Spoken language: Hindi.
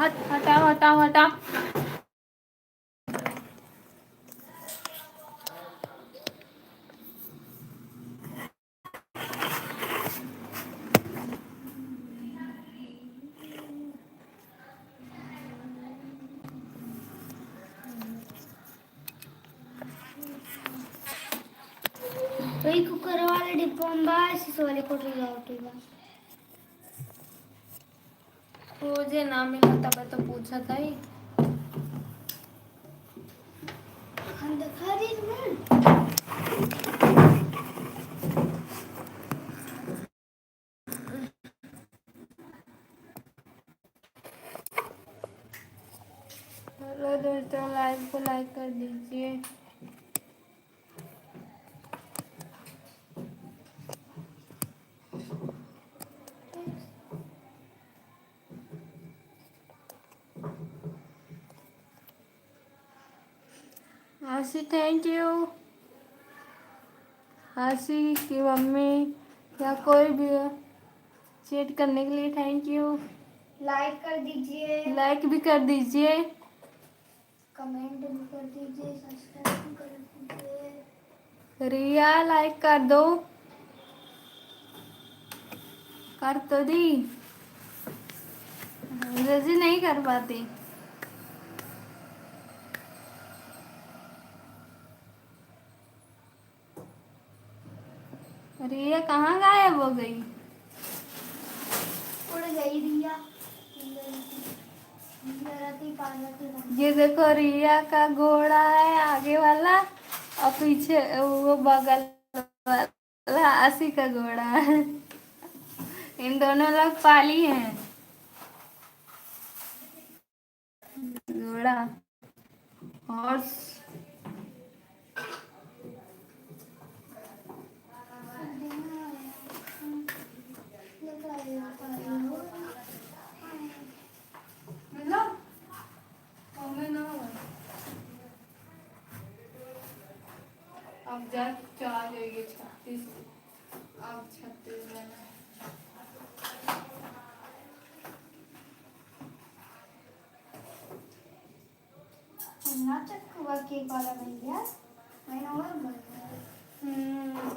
हट हटाओ हटाओ हटाओ। वही कुकर वाले डिब्बों में इस वाले को ट्रिगर उठेगा। मुझे ना मिला तब तो पूछा था ही। हम दिखा दी तुम्हें। हेलो दोस्तों, लाइव को लाइक कर दीजिए। आशी थैंक यू। आशी की मम्मी या कोई भी चैट करने के लिए थैंक यू। लाइक कर दीजिए, लाइक भी कर दीजिए, कमेंट भी कर दीजिए, सब्सक्राइब भी कर दीजिए। रिया लाइक कर दो। कर तो दी, रजी नहीं कर पाती। रिया कहाँ गायब हो गई? उड़ गई रिया। ये देखो रिया का घोड़ा है आगे वाला और पीछे वो बगल वाला आशी का घोड़ा है। इन दोनों लोग पाली हैं घोड़ा। हॉर्स अब जा 36 अब 36 ना चक्कू केक वाला भैया मैंने और